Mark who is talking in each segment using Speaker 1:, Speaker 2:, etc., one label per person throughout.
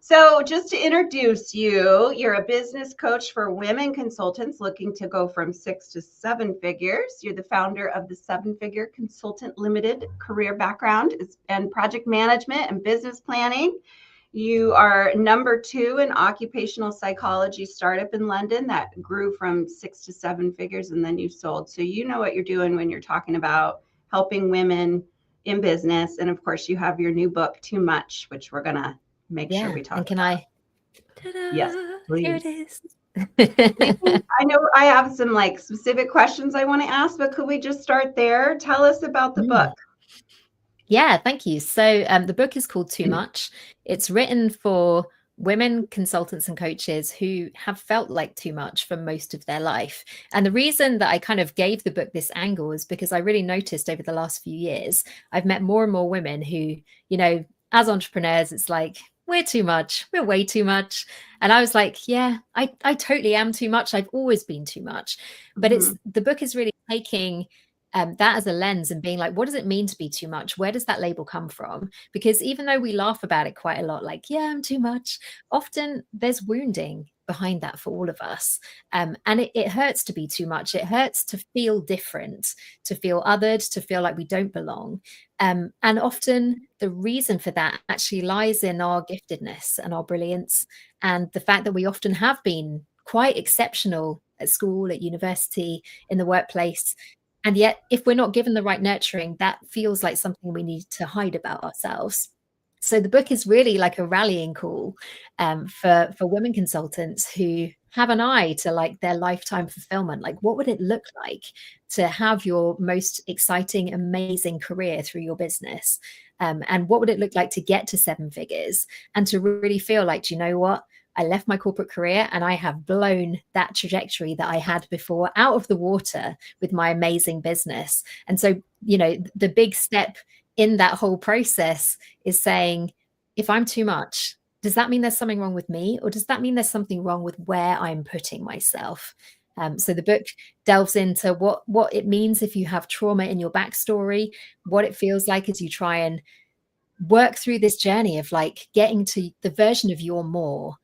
Speaker 1: So just to introduce you, you're a business coach for women consultants looking to go from 6 to 7 figures. You're the founder of the Seven Figure Consultant Limited. Career background is in project management and business planning. You are number 2 in occupational psychology startup in London that grew from 6 to 7 figures, and then you sold. So you know what you're doing when you're talking about helping women in business. And of course, you have your new book, Too Much, which we're going to make sure
Speaker 2: Yeah.
Speaker 1: we talk
Speaker 2: And can
Speaker 1: about.
Speaker 2: I, ta-da,
Speaker 1: Yes,
Speaker 2: here it
Speaker 1: please.
Speaker 2: is.
Speaker 1: I know I have some like specific questions I want to ask, but could we just start there? Tell us about the book.
Speaker 2: Mm. Yeah, thank you. So the book is called Too Much. It's written for women consultants and coaches who have felt like too much for most of their life. And the reason that I kind of gave the book this angle is because I really noticed over the last few years, I've met more and more women who, as entrepreneurs, it's like, we're too much, we're way too much. And I was like, yeah, I totally am too much. I've always been too much. But
Speaker 1: Mm-hmm.
Speaker 2: the book is really taking that as a lens and being like, what does it mean to be too much? Where does that label come from? Because even though we laugh about it quite a lot, like, yeah, I'm too much, often there's wounding behind that for all of us. And it hurts to be too much. It hurts to feel different, to feel othered, to feel like we don't belong. And often the reason for that actually lies in our giftedness and our brilliance, and the fact that we often have been quite exceptional at school, at university, in the workplace. And yet, if we're not given the right nurturing, that feels like something we need to hide about ourselves. So the book is really like a rallying call for women consultants who have an eye to like their lifetime fulfillment. Like, what would it look like to have your most exciting, amazing career through your business? And what would it look like to get to 7 figures and to really feel like, do you know what? I left my corporate career and I have blown that trajectory that I had before out of the water with my amazing business. And so, the big step in that whole process is saying, if I'm too much, does that mean there's something wrong with me? Or does that mean there's something wrong with where I'm putting myself? So the book delves into what it means if you have trauma in your backstory, what it feels like as you try and work through this journey of like getting to the version of your more,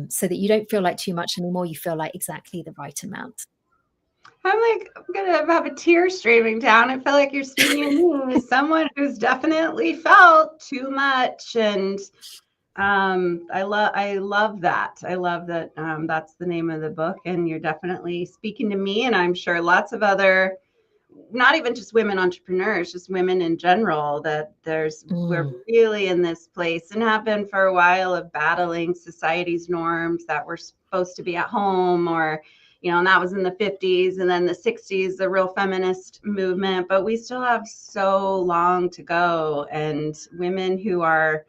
Speaker 2: so that you don't feel like too much anymore. You feel like exactly the right amount.
Speaker 1: I'm like, I'm gonna have a tear streaming down. I feel like you're speaking to me as someone who's definitely felt too much, and I love that. I love that. That's the name of the book, and you're definitely speaking to me, and I'm sure lots of other, not even just women entrepreneurs, just women in general, that we're really in this place and have been for a while of battling society's norms that we're supposed to be at home, or and that was in the 50s, and then the 60s, the real feminist movement, but we still have so long to go. And women who are,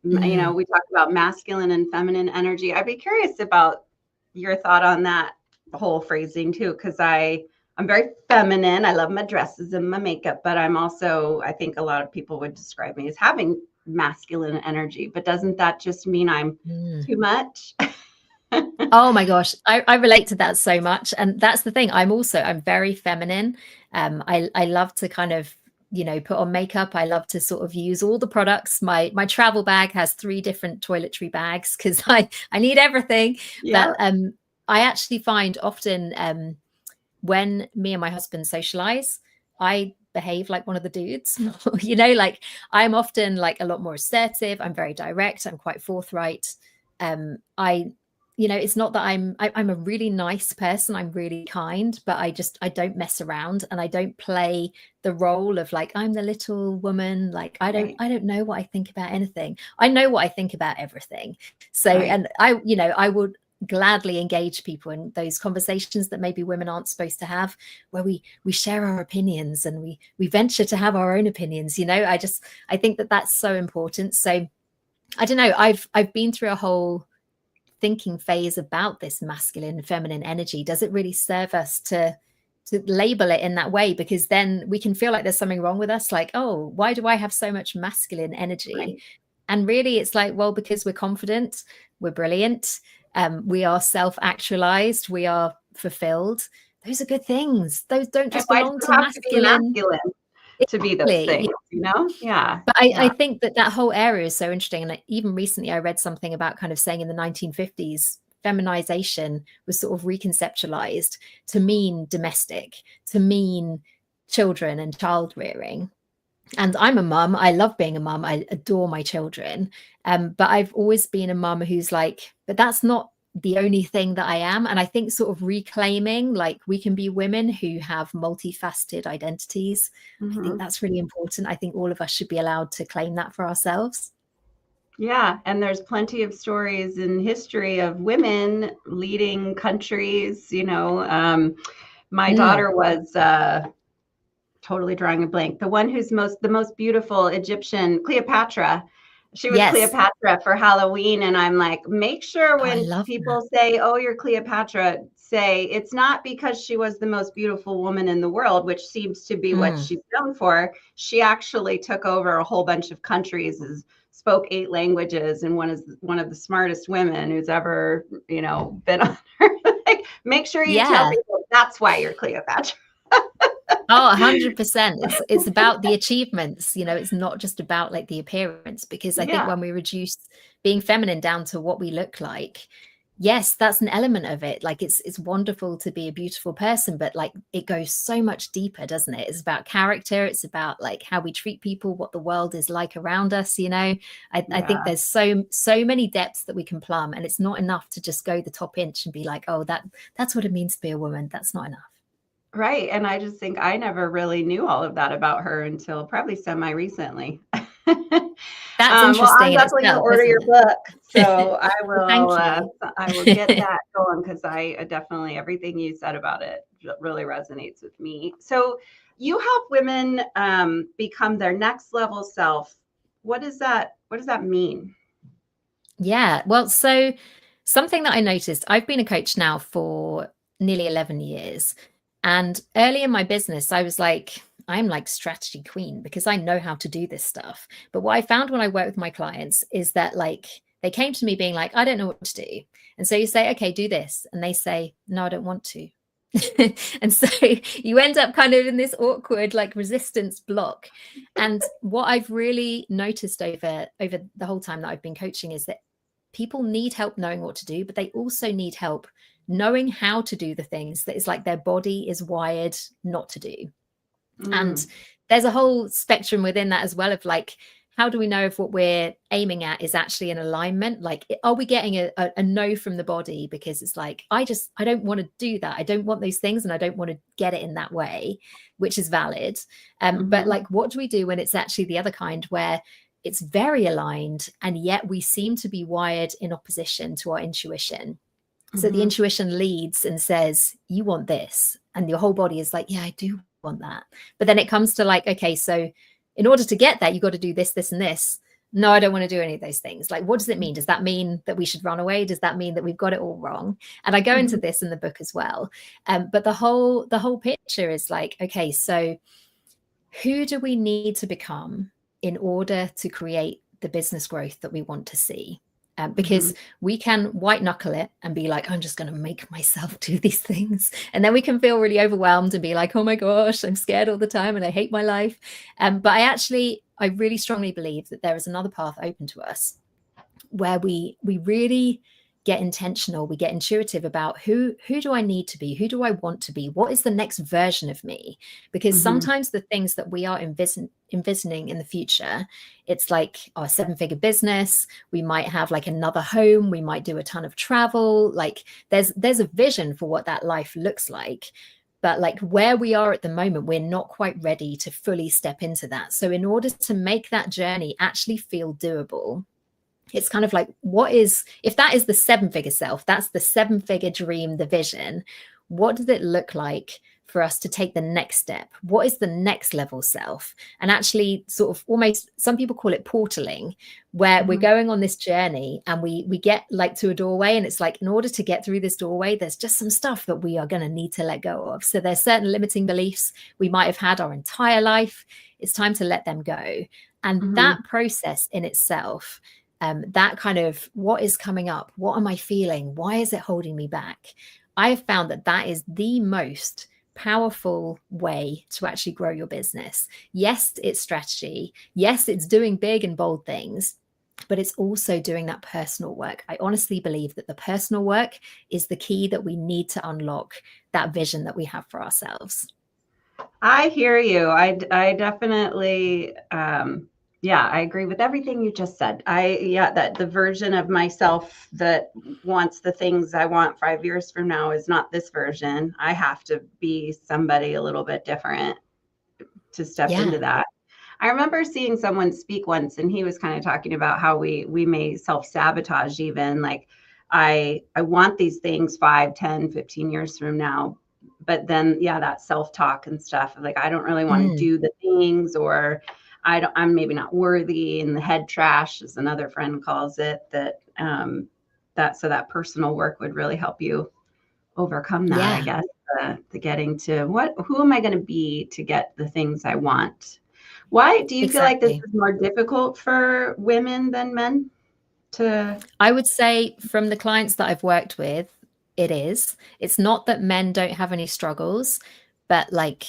Speaker 1: we talk about masculine and feminine energy. I'd be curious about your thought on that whole phrasing too, because I'm very feminine. I love my dresses and my makeup, but I think a lot of people would describe me as having masculine energy. But doesn't that just mean I'm too much?
Speaker 2: Oh my gosh, I relate to that so much. And that's the thing. I'm very feminine. I love to kind of, put on makeup. I love to sort of use all the products. My travel bag has 3 different toiletry bags because I need everything.
Speaker 1: Yeah.
Speaker 2: But I actually find often when me and my husband socialize, I behave like one of the dudes. Like I'm often like a lot more assertive. I'm very direct. I'm quite forthright. I it's not that I'm a really nice person. I'm really kind, but I don't mess around, and I don't play the role of like, I'm the little woman. Like
Speaker 1: Right.
Speaker 2: I don't know what I think about anything. I know what I think about everything. So,
Speaker 1: Right.
Speaker 2: and I would gladly engage people in those conversations that maybe women aren't supposed to have, where we share our opinions and we venture to have our own opinions. I think that that's so important. So I don't know, I've been through a whole thinking phase about this masculine and feminine energy. Does it really serve us to label it in that way? Because then we can feel like there's something wrong with us, like, oh, why do I have so much masculine energy?
Speaker 1: Right.
Speaker 2: And really it's like, well, because we're confident, we're brilliant, we are self-actualized, we are fulfilled. Those are good things. Those don't just
Speaker 1: Why does
Speaker 2: belong
Speaker 1: it
Speaker 2: to
Speaker 1: have to be
Speaker 2: masculine.
Speaker 1: masculine? to be those
Speaker 2: Exactly.
Speaker 1: things, you know? Yeah.
Speaker 2: But
Speaker 1: Yeah.
Speaker 2: I think that that whole area is so interesting. And even recently, I read something about kind of saying in the 1950s, feminization was sort of reconceptualized to mean domestic, to mean children and child rearing. And I'm a mum. I love being a mum. I adore my children. But I've always been a mum who's like, but that's not the only thing that I am. And I think sort of reclaiming, like, we can be women who have multifaceted identities. I think
Speaker 1: Mhm.
Speaker 2: that's really important. I think all of us should be allowed to claim that for ourselves.
Speaker 1: Yeah, and there's plenty of stories in history of women leading countries, you know. My
Speaker 2: Mm,
Speaker 1: daughter was totally drawing a blank. The one who's the most beautiful Egyptian, Cleopatra. She was
Speaker 2: yes.
Speaker 1: Cleopatra for Halloween, and I'm like, make sure
Speaker 2: Oh, I
Speaker 1: when
Speaker 2: love that.
Speaker 1: people say, "Oh, you're Cleopatra," say it's not because she was the most beautiful woman in the world, which seems to be what
Speaker 2: Mm,
Speaker 1: she's known for. She actually took over a whole bunch of countries, spoke 8 languages, and one of the smartest women who's ever, you know, been on Earth. Like, make sure you tell
Speaker 2: yeah.
Speaker 1: people that's why you're Cleopatra.
Speaker 2: Oh, 100%. It's about the achievements, you know, it's not just about like the appearance, because I think
Speaker 1: Yeah.
Speaker 2: when we reduce being feminine down to what we look like, yes, that's an element of it. Like it's wonderful to be a beautiful person, but like it goes so much deeper, doesn't it? It's about character, it's about like how we treat people, what the world is like around us, you know. I think
Speaker 1: Yeah.
Speaker 2: there's so many depths that we can plumb, and it's not enough to just go the top inch and be like, oh, that's what it means to be a woman. That's not enough.
Speaker 1: Right, and I just think I never really knew all of that about her until probably semi recently.
Speaker 2: That's
Speaker 1: Well, I'm
Speaker 2: interesting in
Speaker 1: definitely gonna
Speaker 2: itself,
Speaker 1: order
Speaker 2: isn't
Speaker 1: your book,
Speaker 2: it? Well, thank you.
Speaker 1: I will get that going because I definitely everything you said about it really resonates with me. So, you help women become their next level self. What does that mean?
Speaker 2: Yeah. Well, so something that I noticed, I've been a coach now for nearly 11 years. And early in my business, I was like, I'm like strategy queen because I know how to do this stuff. But what I found when I work with my clients is that like they came to me being like, I don't know what to do. And so you say, okay, do this. And they say, no, I don't want to. And so you end up kind of in this awkward like resistance block. And what I've really noticed over the whole time that I've been coaching is that people need help knowing what to do, but they also need help knowing how to do the things that is like their body is wired not to do. And
Speaker 1: Mm,
Speaker 2: there's a whole spectrum within that as well of like, how do we know if what we're aiming at is actually in alignment? Like, are we getting a no from the body because it's like, I don't want to do that. I don't want those things and I don't want to get it in that way, which is valid. But
Speaker 1: mhm,
Speaker 2: like, what do we do when it's actually the other kind where it's very aligned and yet we seem to be wired in opposition to our intuition? So the
Speaker 1: mhm,
Speaker 2: intuition leads and says, you want this. And your whole body is like, yeah, I do want that. But then it comes to like, okay, so in order to get that, you got to do this, this, and this. No, I don't want to do any of those things. Like, what does it mean? Does that mean that we should run away? Does that mean that we've got it all wrong? And I go into
Speaker 1: mhm,
Speaker 2: this in the book as well. But the whole picture is like, okay, so who do we need to become in order to create the business growth that we want to see?
Speaker 1: mhm,
Speaker 2: Because we can white knuckle it and be like, I'm just going to make myself do these things. And then we can feel really overwhelmed and be like, oh my gosh, I'm scared all the time and I hate my life. But I really strongly believe that there is another path open to us where we really get intentional, we get intuitive about who do I need to be, who do I want to be, what is the next version of me? Because
Speaker 1: mhm,
Speaker 2: sometimes the things that we are envisioning in the future, it's like our 7-figure business, we might have like another home, we might do a ton of travel, like there's a vision for what that life looks like. But like where we are at the moment, we're not quite ready to fully step into that. So in order to make that journey actually feel doable, it's kind of like, what is, if that is the 7-figure self, that's the 7-figure dream, the vision, what does it look like for us to take the next step? What is the next level self? And actually sort of almost, some people call it portaling, where we're
Speaker 1: mhm,
Speaker 2: going on this journey and we get like to a doorway, and it's like, in order to get through this doorway, there's just some stuff that we are going to need to let go of. So there's certain limiting beliefs we might have had our entire life. It's time to let them go. And that
Speaker 1: mhm,
Speaker 2: process in itself, that kind of, what is coming up, what am I feeling, why is it holding me back, I have found that that is the most powerful way to actually grow your business. Yes, it's strategy. Yes, it's doing big and bold things, but it's also doing that personal work. I honestly believe that the personal work is the key that we need to unlock that vision that we have for ourselves.
Speaker 1: I hear you. I definitely, yeah, I agree with everything you just said. Yeah, that the version of myself that wants the things I want 5 years from now is not this version. I have to be somebody a little bit different to step into
Speaker 2: Yeah.
Speaker 1: that. I remember seeing someone speak once, and he was kind of talking about how we may self-sabotage even. Like, I want these things 5, 10, 15 years from now. But then, yeah, that self-talk and stuff, like, I don't really want to
Speaker 2: Mm.
Speaker 1: do the things, or I'm maybe not worthy. And the head trash, as another friend calls it, so that personal work would really help you overcome that, I
Speaker 2: Yeah,
Speaker 1: guess. The getting to who am I going to be to get the things I want? Why do you feel like this
Speaker 2: exactly.
Speaker 1: is more difficult for women than men to?
Speaker 2: I would say from the clients that I've worked with, it is. It's not that men don't have any struggles, but like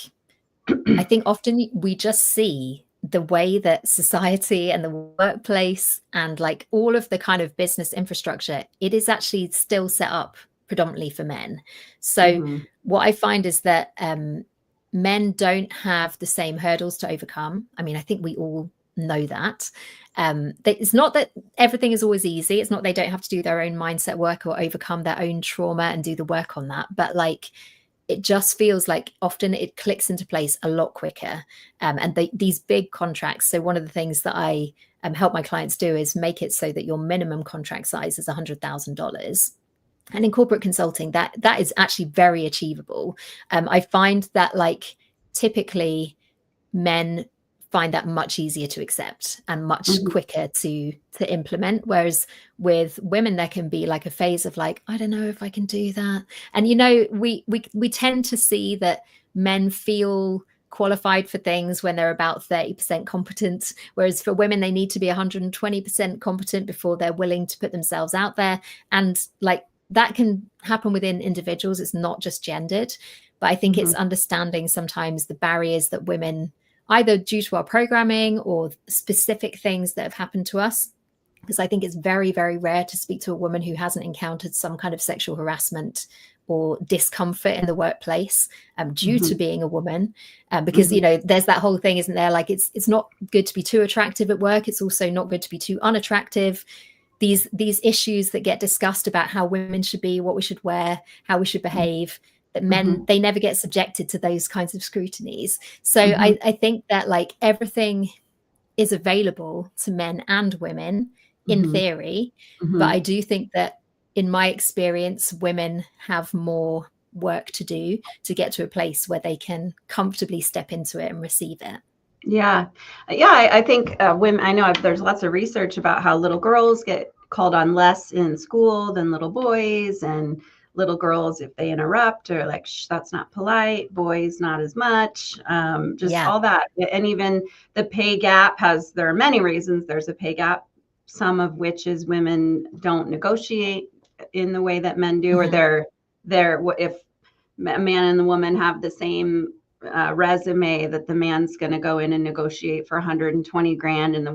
Speaker 2: I think often we just see the way that society and the workplace and like all of the kind of business infrastructure, it is actually still set up predominantly for men. So
Speaker 1: Mhm,
Speaker 2: what I find is that men don't have the same hurdles to overcome. I mean, I think we all know that. It's not that everything is always easy. It's not they don't have to do their own mindset work or overcome their own trauma and do the work on that. But like it just feels like often it clicks into place a lot quicker. And these big contracts. So one of the things that I help my clients do is make it so that your minimum contract size is $100,000. And in corporate consulting, that is actually very achievable. I find that like typically men find that much easier to accept and much
Speaker 1: mhm,
Speaker 2: quicker to implement, whereas with women there can be like a phase of like, I don't know if I can do that. And you know, we tend to see that men feel qualified for things when they're about 30% competent, whereas for women they need to be 120% competent before they're willing to put themselves out there. And like that can happen within individuals, it's not just gendered. But I think it's
Speaker 1: mhm,
Speaker 2: understanding sometimes the barriers that women, either due to our programming or specific things that have happened to us. Because I think it's very, very rare to speak to a woman who hasn't encountered some kind of sexual harassment or discomfort in the workplace due to
Speaker 1: mhm,
Speaker 2: being a woman. Because, you
Speaker 1: mhm,
Speaker 2: know, there's that whole thing, isn't there? Like it's not good to be too attractive at work. It's also not good to be too unattractive. These issues that get discussed about how women should be, what we should wear, how we should behave, that men,
Speaker 1: mhm,
Speaker 2: they never get subjected to those kinds of scrutinies. So
Speaker 1: mhm,
Speaker 2: I think that like everything is available to men and women in
Speaker 1: mhm,
Speaker 2: theory, but I
Speaker 1: mhm.
Speaker 2: do think that in my experience women have more work to do to get to a place where they can comfortably step into it and receive it.
Speaker 1: Yeah. Yeah, I think women, I know there's lots of research about how little girls get called on less in school than little boys, and little girls, if they interrupt, or like, shh, that's not polite, boys, not as much. Just
Speaker 2: Yeah.
Speaker 1: all that. And even the pay gap there are many reasons there's a pay gap, some of which is women don't negotiate in the way that men do, or
Speaker 2: Mhm.
Speaker 1: if a man and the woman have the same resume, that the man's going to go in and negotiate for 120 grand, and the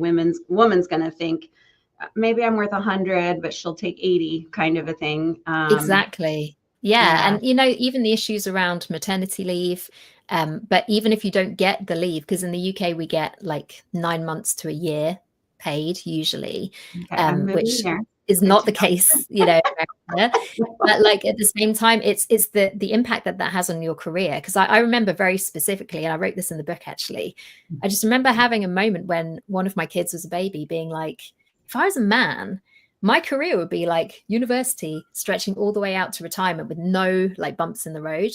Speaker 1: woman's going to think maybe I'm worth 100, but she'll take 80, kind of a thing.
Speaker 2: Exactly. Yeah.
Speaker 1: Yeah.
Speaker 2: And, you know, even the issues around maternity leave, but even if you don't get the leave, because in the UK we get like 9 months to a year paid usually,
Speaker 1: Okay, I'm moving
Speaker 2: which
Speaker 1: here.
Speaker 2: is
Speaker 1: Good
Speaker 2: not
Speaker 1: to
Speaker 2: the case, you know, in America. But like at the same time, it's the impact that that has on your career. Because I remember very specifically, and I wrote this in the book actually. I just remember having a moment when one of my kids was a baby, being like, if I was a man, my career would be like university, stretching all the way out to retirement with no like bumps in the road.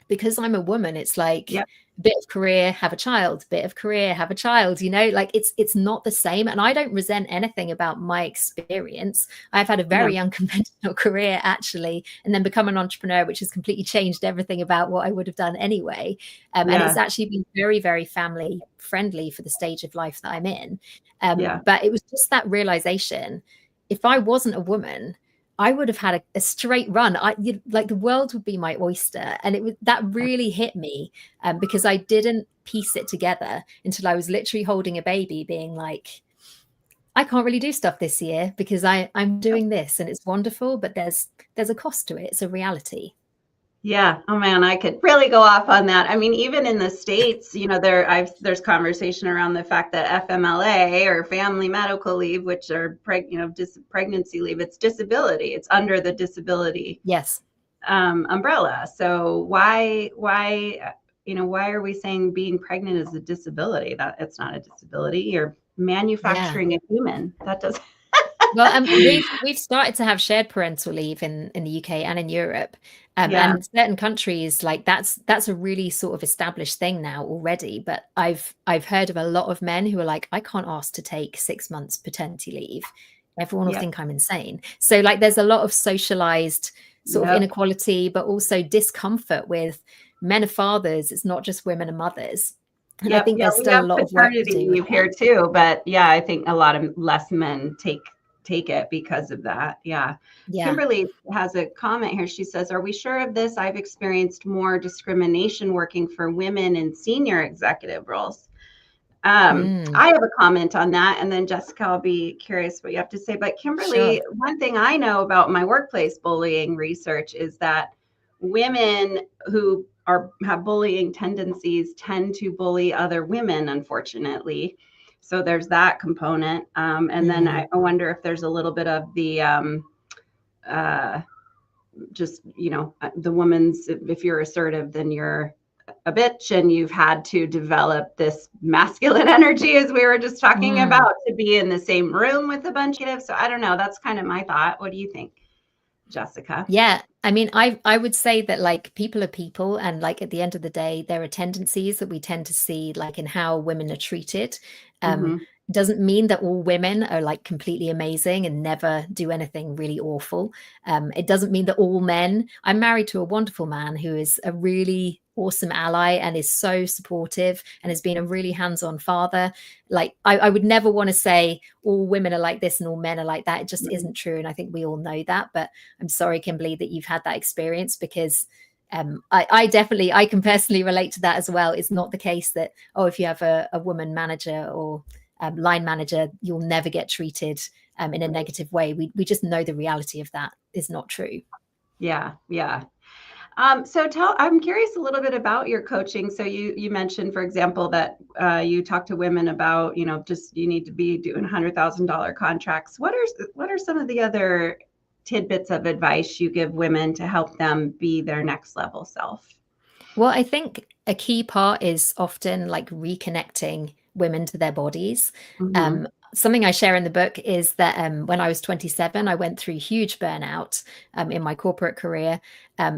Speaker 2: Because I'm a woman, it's like
Speaker 1: Yep.
Speaker 2: bit of career, have a child, bit of career, have a child, you know, like it's not the same. And I don't resent anything about my experience. I've had a
Speaker 1: Yeah.
Speaker 2: very unconventional career actually, and then become an entrepreneur, which has completely changed everything about what I would have done anyway. And it's
Speaker 1: Yeah.
Speaker 2: actually been very, very family friendly for the stage of life that I'm in.
Speaker 1: Yeah.
Speaker 2: But it was just that realization, if I wasn't a woman, I would have had a straight run. Like the world would be my oyster. And that really hit me because I didn't piece it together until I was literally holding a baby being like, I can't really do stuff this year because I'm doing this and it's wonderful, but there's a cost to it. It's a reality.
Speaker 1: Yeah. Oh man, I could really go off on that. I mean, even in the States, there's conversation around the fact that FMLA or family medical leave, which are pregnancy leave, it's disability. It's under the disability
Speaker 2: Yes.
Speaker 1: umbrella. So why are we saying being pregnant is a disability? That it's not a disability. You're
Speaker 2: Yeah.
Speaker 1: manufacturing a human. That does.
Speaker 2: Well, we've started to have shared parental leave in the UK and in Europe,
Speaker 1: Yeah.
Speaker 2: and certain countries like that's a really sort of established thing now already. But I've heard of a lot of men who are like, I can't ask to take 6 months paternity leave. Everyone will
Speaker 1: Yep.
Speaker 2: think I'm insane. So like, there's a lot of socialized sort of
Speaker 1: Yep.
Speaker 2: inequality, but also discomfort with men are fathers. It's not just women are mothers. And I
Speaker 1: Yep.
Speaker 2: think
Speaker 1: Yeah,
Speaker 2: there's
Speaker 1: we
Speaker 2: still a
Speaker 1: have
Speaker 2: lot of work to
Speaker 1: paternity
Speaker 2: do with
Speaker 1: leave
Speaker 2: that.
Speaker 1: here too, but yeah, I think a lot of less men take it because of that. Yeah.
Speaker 2: Yeah.
Speaker 1: Kimberly has a comment here. She says, "Are we sure of this? I've experienced more discrimination working for women in senior executive roles."
Speaker 2: Mm,
Speaker 1: I have a comment on that, and then Jessica, I'll be curious what you have to say. But
Speaker 2: sure.
Speaker 1: Kimberly, one thing I know about my workplace bullying research is that women who have bullying tendencies tend to bully other women, unfortunately. So there's that component, and then
Speaker 2: Mm.
Speaker 1: I wonder if there's a little bit of the uh, just the woman's, if you're assertive, then you're a bitch and you've had to develop this masculine energy, as we were just talking
Speaker 2: Mm.
Speaker 1: about, to be in the same room with a bunch of kids. So I don't know, that's kind of my thought. What do you think, Jessica?
Speaker 2: Yeah, I mean, I would say that like people are people, and like at the end of the day, there are tendencies that we tend to see like in how women are treated. Um,
Speaker 1: Mm-hmm.
Speaker 2: doesn't mean that all women are like completely amazing and never do anything really awful. It doesn't mean that all men. I'm married to a wonderful man who is a really awesome ally and is so supportive and has been a really hands-on father. Like I would never want to say all women are like this and all men are like that. It just isn't true, and I think we all know that. But I'm sorry, Kimberly, that you've had that experience because I definitely, I can personally relate to that as well. It's not the case that, oh, if you have a woman manager or line manager, you'll never get treated in a negative way. We just know the reality of that is not true.
Speaker 1: Yeah, yeah. So I'm curious a little bit about your coaching. So you mentioned, for example, that you talk to women about, just you need to be doing $100,000 contracts. What are some of the other tidbits of advice you give women to help them be their next level self?
Speaker 2: Well, I think a key part is often like reconnecting women to their bodies.
Speaker 1: Mm-hmm.
Speaker 2: Something I share in the book is that when I was 27, I went through huge burnout in my corporate career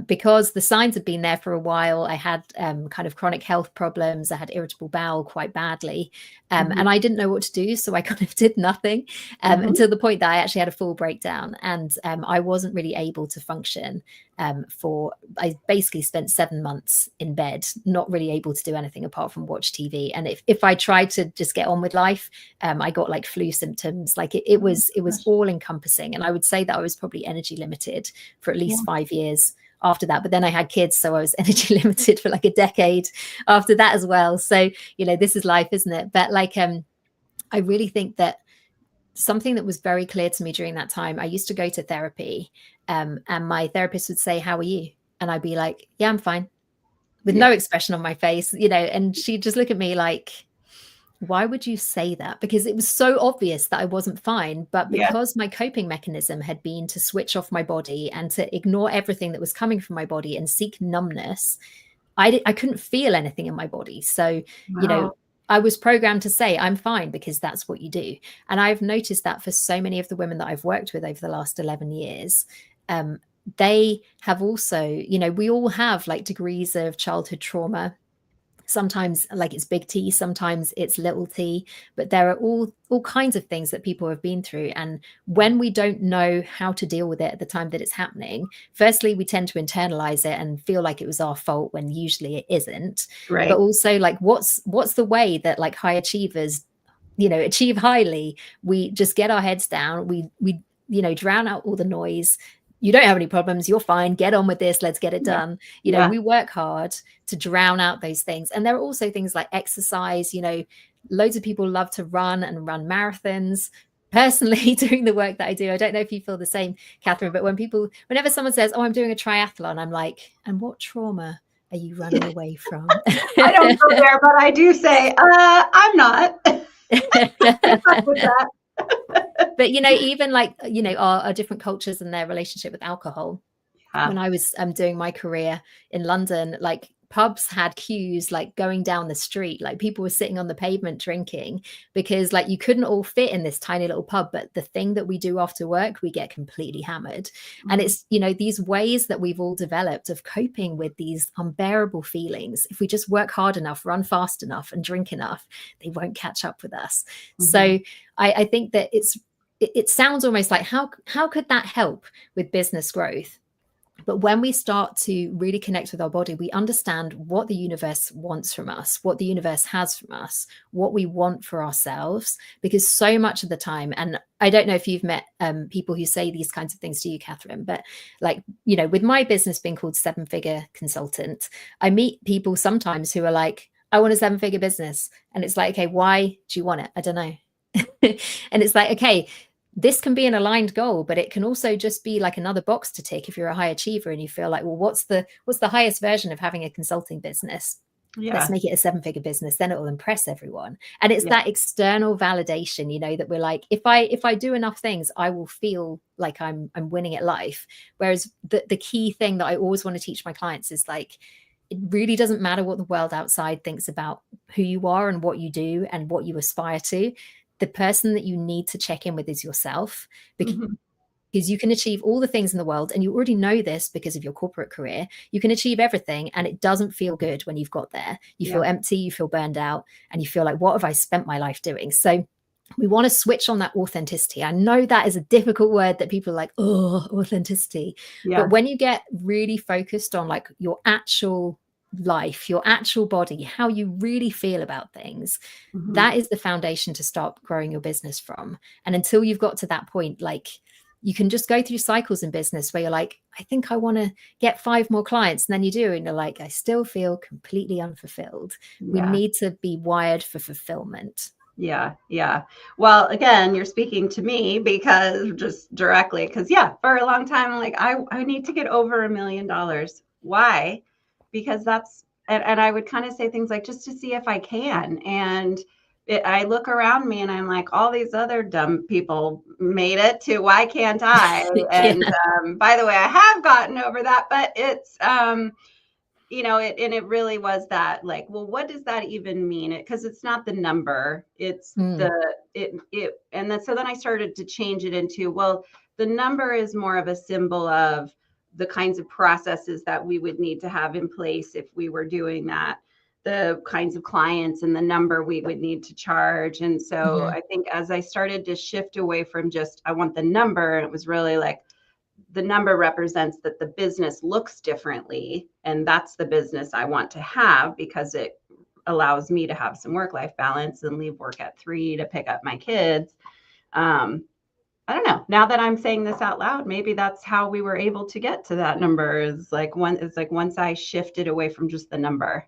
Speaker 2: because the signs had been there for a while. I had kind of chronic health problems. I had irritable bowel quite badly.
Speaker 1: Mm-hmm.
Speaker 2: And I didn't know what to do. So I kind of did nothing
Speaker 1: Mm-hmm.
Speaker 2: until the point that I actually had a full breakdown. And I wasn't really able to function I basically spent 7 months in bed, not really able to do anything apart from watch TV. And if I tried to just get on with life, I got like flu symptoms. Like it was all encompassing. And I would say that I was probably energy limited for at
Speaker 1: Yeah.
Speaker 2: least 5 years after that. But then I had kids, so I was energy limited for like a decade after that as well. So, this is life, isn't it? But like I really think that something that was very clear to me during that time, I used to go to therapy, and my therapist would say, "How are you?" And I'd be like, "Yeah, I'm fine," with no
Speaker 1: Yeah.
Speaker 2: expression on my face, and she'd just look at me like, "Why would you say that?" Because it was so obvious that I wasn't fine. But
Speaker 1: Yeah.
Speaker 2: because my coping mechanism had been to switch off my body and to ignore everything that was coming from my body and seek numbness, I couldn't feel anything in my body. So, you know,
Speaker 1: Wow.
Speaker 2: I was programmed to say I'm fine because that's what you do. And I've noticed that for so many of the women that I've worked with over the last 11 years, um, they have also, we all have like degrees of childhood trauma. Sometimes like it's big T, sometimes it's little t, but there are all kinds of things that people have been through. And when we don't know how to deal with it at the time that it's happening, firstly we tend to internalize it and feel like it was our fault when usually it isn't. But
Speaker 1: Right.
Speaker 2: also like what's the way that like high achievers achieve highly? We just get our heads down, we drown out all the noise. You don't have any problems. You're fine. Get on with this. Let's get it
Speaker 1: Yeah.
Speaker 2: done.
Speaker 1: Yeah.
Speaker 2: We work hard to drown out those things. And there are also things like exercise. Loads of people love to run marathons. Personally, doing the work that I do, I don't know if you feel the same, Catherine, but whenever someone says, "Oh, I'm doing a triathlon," I'm like, "And what trauma are you running away from?"
Speaker 1: I don't go there, but I do say, I'm not. Good luck with that.
Speaker 2: But even like our different cultures and their relationship with alcohol. When I was doing my career in London, like pubs had queues like going down the street, like people were sitting on the pavement drinking, because like you couldn't all fit in this tiny little pub. But the thing that we do after work, we get completely hammered. And it's these ways that we've all developed of coping with these unbearable feelings. If we just work hard enough, run fast enough, and drink enough, they won't catch up with us. So I think that it sounds almost like how could that help with business growth? But when we start to really connect with our body, we understand what the universe wants from us, what the universe has from us, what we want for ourselves. Because so much of the time, and I don't know if you've met people who say these kinds of things to you, Catherine, but like, with my business being called 7-Figure Consultant, I meet people sometimes who are like, "I want a 7-figure business." And it's like, "Okay, why do you want it?" "I don't know." And it's like, okay, this can be an aligned goal, but it can also just be like another box to tick if you're a high achiever and you feel like, well, what's the highest version of having a consulting business? Let's make it a 7-figure business, then it will impress everyone. And it's that external validation, that we're like, if I do enough things, I will feel like I'm winning at life. Whereas the key thing that I always want to teach my clients is like, it really doesn't matter what the world outside thinks about who you are and what you do and what you aspire to. The person that you need to check in with is yourself, because you can achieve all the things in the world, and you already know this because of your corporate career. You can achieve everything, and it doesn't feel good when you've got there. You feel empty, you feel burned out, and you feel like, what have I spent my life doing? So we want to switch on that authenticity. I know that is a difficult word that people are like, oh, authenticity. But when you get really focused on like your actual life, your actual body, how you really feel about things, that is the foundation to start growing your business from. And until you've got to that point, like, you can just go through cycles in business where you're like, I think I want to get 5 more clients. And then you do, and you're like, I still feel completely unfulfilled. We need to be wired for fulfillment.
Speaker 1: Yeah. Well, again, you're speaking to me because for a long time, I'm like, I need to get over $1 million. Why? Because and I would kind of say things like, just to see if I can. And I look around me and I'm like, all these other dumb people made it to, why can't I? And by the way, I have gotten over that, but it's, it really was that, like, well, what does that even mean? Because it's not the number, it's and then so then I started to change it into, well, the number is more of a symbol of the kinds of processes that we would need to have in place if we were doing that, the kinds of clients and the number we would need to charge. And so I think as I started to shift away from just, I want the number, it was really like, the number represents that the business looks differently, and that's the business I want to have because it allows me to have some work-life balance and leave work at 3 to pick up my kids. I don't know. Now that I'm saying this out loud, maybe that's how we were able to get to that number. It's like once I shifted away from just the number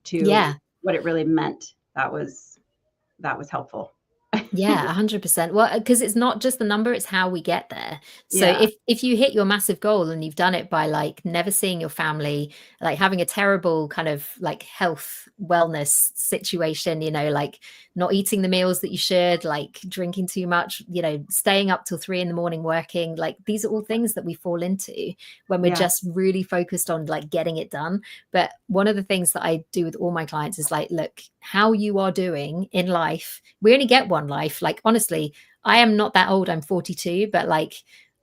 Speaker 1: to what it really meant, that was helpful.
Speaker 2: Yeah, 100%. Well, because it's not just the number, it's how we get there. So if you hit your massive goal and you've done it by like never seeing your family, like having a terrible kind of like health wellness situation, like not eating the meals that you should, like drinking too much, staying up till 3 a.m. working, like these are all things that we fall into when we're just really focused on like getting it done. But one of the things that I do with all my clients is like, look, how you are doing in life, we only get one life. Like, honestly, I am not that old. I'm 42, but like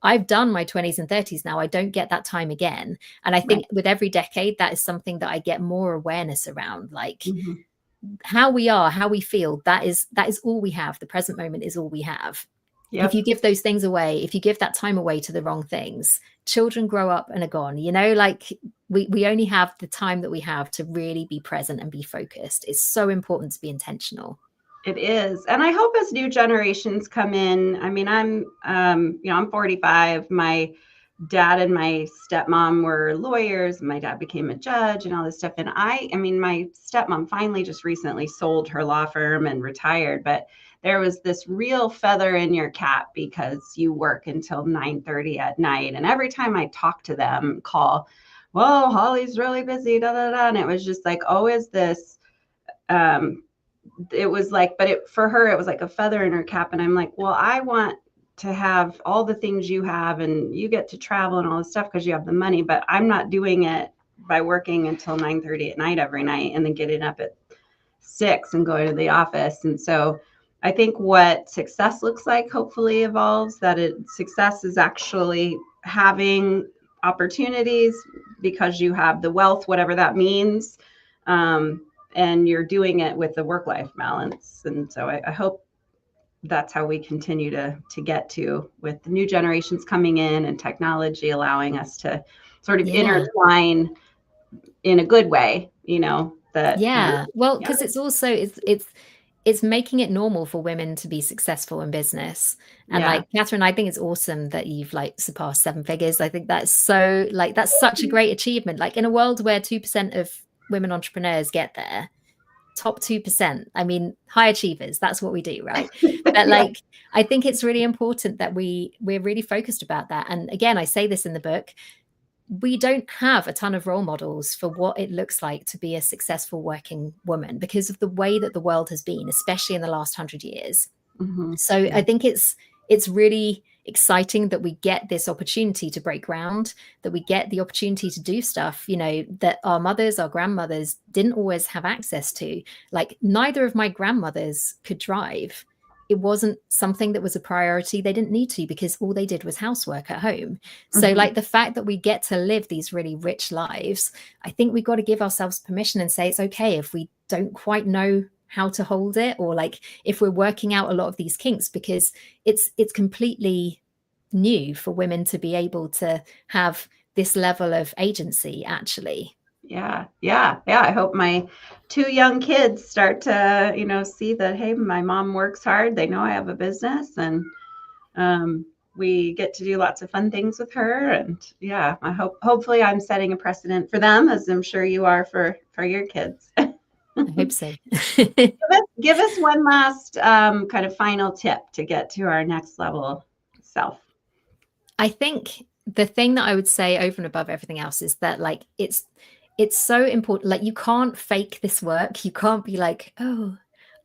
Speaker 2: I've done my 20s and 30s now. I don't get that time again. And I think with every decade, that is something that I get more awareness around, like how we are, how we feel. That is all we have. The present moment is all we have. If you give those things away, if you give that time away to the wrong things, children grow up and are gone, like we only have the time that we have to really be present and be focused. It's so important to be intentional.
Speaker 1: It is. And I hope as new generations come in, I mean, I'm 45. My dad and my stepmom were lawyers. My dad became a judge and all this stuff. And I mean, my stepmom finally just recently sold her law firm and retired, but there was this real feather in your cap because you work until 9:30 at night. And every time I talk to them, call, well, Holly's really busy, da da da. And it was just like always this, um, it was like, but for her, it was like a feather in her cap. And I'm like, well, I want to have all the things you have and you get to travel and all this stuff because you have the money, but I'm not doing it by working until 9:30 at night every night and then getting up at 6 and going to the office. And so I think what success looks like hopefully evolves, that success is actually having opportunities because you have the wealth, whatever that means. And you're doing it with the work-life balance. And so I hope that's how we continue to get to, with the new generations coming in and technology allowing us to sort of intertwine in a good way, that
Speaker 2: well, because it's also it's making it normal for women to be successful in business. And like Catherine, I think it's awesome that you've like surpassed 7 figures. I think that's so like that's such a great achievement. Like in a world where 2% of women entrepreneurs get there, top 2%. I mean, high achievers, that's what we do, right? But like, I think it's really important that we're really focused about that. And again, I say this in the book, we don't have a ton of role models for what it looks like to be a successful working woman because of the way that the world has been, especially in the last 100 years. Mm-hmm. So I think it's really exciting that we get this opportunity to break ground, that we get the opportunity to do stuff, that our mothers, our grandmothers didn't always have access to. Like neither of my grandmothers could drive. It wasn't something that was a priority. They didn't need to because all they did was housework at home. So like the fact that we get to live these really rich lives, I think we've got to give ourselves permission and say it's okay if we don't quite know how to hold it, or like if we're working out a lot of these kinks, because it's completely new for women to be able to have this level of agency actually.
Speaker 1: Yeah. I hope my 2 young kids start to, see that, hey, my mom works hard. They know I have a business and we get to do lots of fun things with her. And hopefully I'm setting a precedent for them, as I'm sure you are for your kids.
Speaker 2: I hope so.
Speaker 1: Give us one last kind of final tip to get to our next level self.
Speaker 2: I think the thing that I would say over and above everything else is that like it's so important. Like you can't fake this work. You can't be like, oh,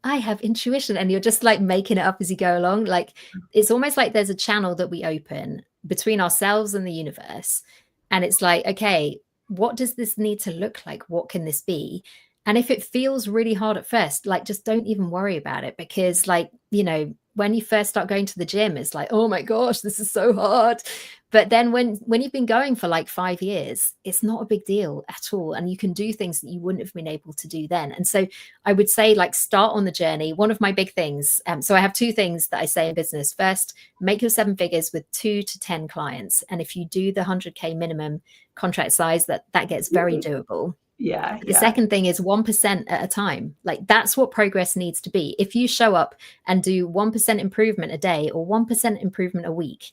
Speaker 2: I have intuition, and you're just like making it up as you go along. Like it's almost like there's a channel that we open between ourselves and the universe. And it's like, okay, what does this need to look like? What can this be? And if it feels really hard at first, like just don't even worry about it, because like, when you first start going to the gym, it's like, oh my gosh, this is so hard. But then when you've been going for like 5 years, it's not a big deal at all. And you can do things that you wouldn't have been able to do then. And so I would say like start on the journey. One of my big things. So I have 2 things that I say in business. First, make your 7 figures with 2 to 10 clients. And if you do the 100K minimum contract size, that gets very doable.
Speaker 1: Yeah.
Speaker 2: The second thing is 1% at a time. Like that's what progress needs to be. If you show up and do 1% improvement a day or 1% improvement a week,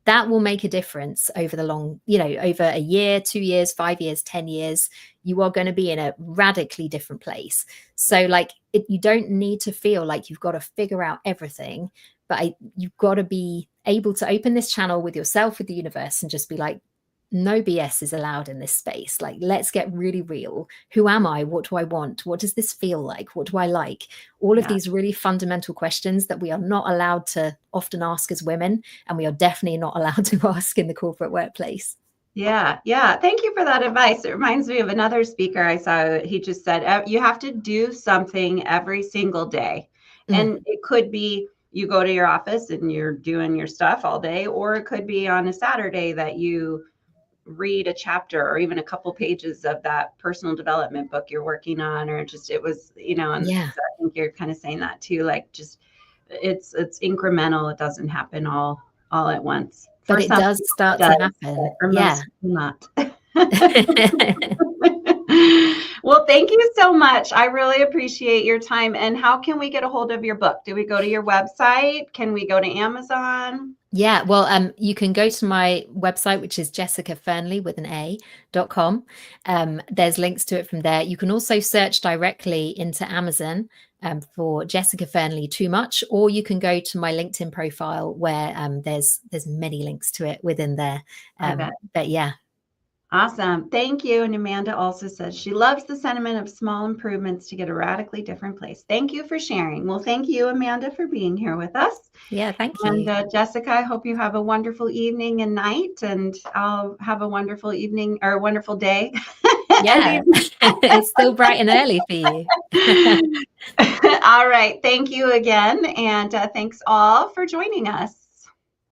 Speaker 2: that will make a difference over the long, over a year, 2 years, 5 years, 10 years, you are going to be in a radically different place. So like you don't need to feel like you've got to figure out everything, but you've got to be able to open this channel with yourself, with the universe, and just be like, no BS is allowed in this space. Like, let's get really real. Who am I? What do I want? What does this feel like? What do I like? All of these really fundamental questions that we are not allowed to often ask as women, and we are definitely not allowed to ask in the corporate workplace.
Speaker 1: Yeah. Thank you for that advice. It reminds me of another speaker I saw. He just said, you have to do something every single day. And it could be you go to your office and you're doing your stuff all day, or it could be on a Saturday that you read a chapter or even a couple pages of that personal development book you're working on, or just it was, and so I think you're kind of saying that too, like just it's incremental. It doesn't happen all at once.
Speaker 2: But it does start to happen.
Speaker 1: For most, not. Well, thank you so much. I really appreciate your time. And how can we get a hold of your book? Do we go to your website? Can we go to Amazon?
Speaker 2: Yeah, well, you can go to my website, which is jessicafearnley with an A.com. There's links to it from there. You can also search directly into Amazon for Jessica Fearnley Too Much, or you can go to my LinkedIn profile where there's many links to it within there.
Speaker 1: I bet.
Speaker 2: But yeah.
Speaker 1: Awesome. Thank you. And Amanda also says she loves the sentiment of small improvements to get a radically different place. Thank you for sharing. Well, thank you, Amanda, for being here with us.
Speaker 2: Yeah, thank
Speaker 1: And
Speaker 2: you.
Speaker 1: Jessica, I hope you have a wonderful evening and night, and I'll have a wonderful evening or a wonderful day.
Speaker 2: Yeah, it's still bright and early for you.
Speaker 1: All right. Thank you again. And thanks all for joining us.